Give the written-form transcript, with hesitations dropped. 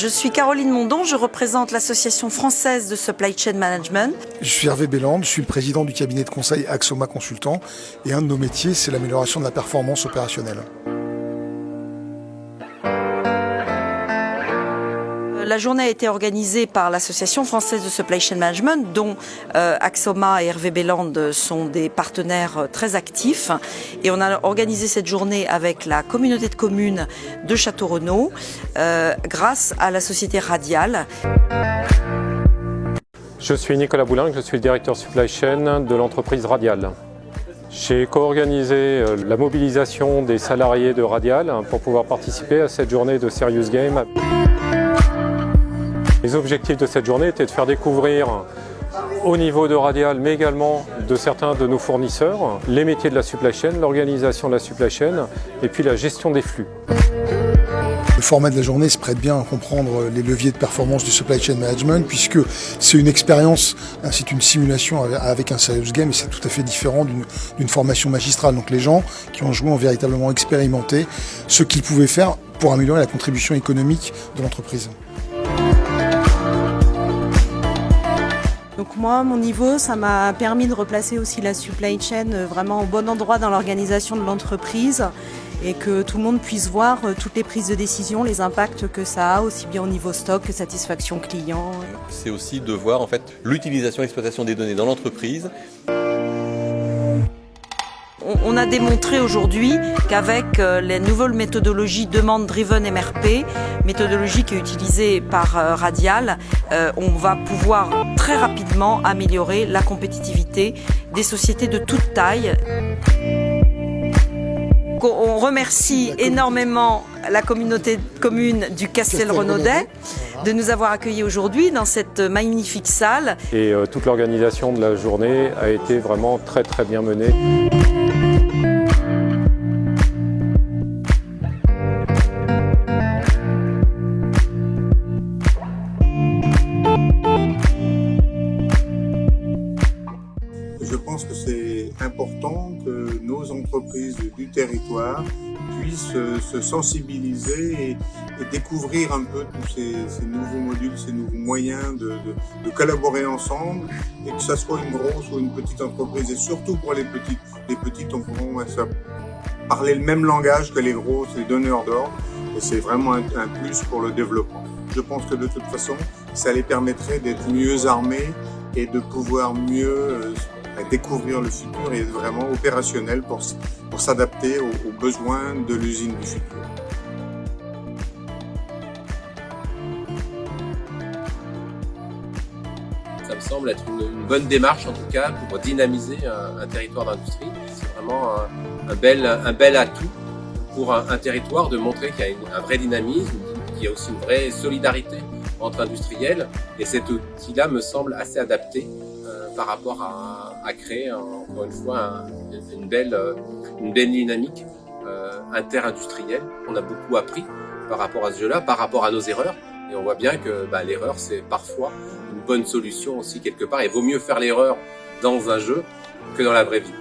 Je suis Caroline Mondon, je représente l'Association française de Supply Chain Management. Je suis Hervé Belland, je suis le président du cabinet de conseil Axoma Consultant et un de nos métiers, c'est l'amélioration de la performance opérationnelle. La journée a été organisée par l'Association française de Supply Chain Management, dont Axoma et Hervé Belland sont des partenaires très actifs. Et on a organisé cette journée avec la communauté de communes de Château-Renaud, grâce à la société Radial. Je suis Nicolas Boulinck, je suis le directeur Supply Chain de l'entreprise Radial. J'ai co-organisé la mobilisation des salariés de Radial pour pouvoir participer à cette journée de Serious Game. Les objectifs de cette journée étaient de faire découvrir au niveau de Radial, mais également de certains de nos fournisseurs, les métiers de la supply chain, l'organisation de la supply chain et puis la gestion des flux. Le format de la journée se prête bien à comprendre les leviers de performance du supply chain management puisque c'est une expérience, c'est une simulation avec un serious game et c'est tout à fait différent d'une formation magistrale. Donc les gens qui ont joué ont véritablement expérimenté ce qu'ils pouvaient faire pour améliorer la contribution économique de l'entreprise. Donc moi, à mon niveau, ça m'a permis de replacer aussi la supply chain vraiment au bon endroit dans l'organisation de l'entreprise et que tout le monde puisse voir toutes les prises de décision, les impacts que ça a, aussi bien au niveau stock que satisfaction client. C'est aussi de voir en fait l'utilisation et l'exploitation des données dans l'entreprise. On a démontré aujourd'hui qu'avec les nouvelles méthodologies Demand-Driven MRP, méthodologie qui est utilisée par Radial, on va pouvoir très rapidement améliorer la compétitivité des sociétés de toute taille. On remercie énormément la communauté de communes du Castelrenaudet de nous avoir accueillis aujourd'hui dans cette magnifique salle. Et toute l'organisation de la journée a été vraiment très bien menée. Je pense que c'est important que nos entreprises du territoire puissent se sensibiliser et découvrir un peu tous ces nouveaux modules, ces nouveaux moyens de collaborer ensemble et que ça soit une grosse ou une petite entreprise et surtout pour les petites on pourra parler le même langage que les grosses, les donneurs d'ordre et c'est vraiment un plus pour le développement. Je pense que de toute façon, ça les permettrait d'être mieux armés et de pouvoir mieux découvrir le futur et être vraiment opérationnel pour s'adapter aux besoins de l'usine du futur. Ça me semble être une bonne démarche en tout cas pour dynamiser un territoire d'industrie. C'est vraiment un bel atout pour un territoire de montrer qu'il y a un vrai dynamisme, qu'il y a aussi une vraie solidarité entre industriels et cet outil-là me semble assez adapté par rapport à créer encore une fois une belle dynamique inter-industrielle. On a beaucoup appris par rapport à ce jeu-là, par rapport à nos erreurs et on voit bien que l'erreur c'est parfois une bonne solution aussi quelque part et vaut mieux faire l'erreur dans un jeu que dans la vraie vie.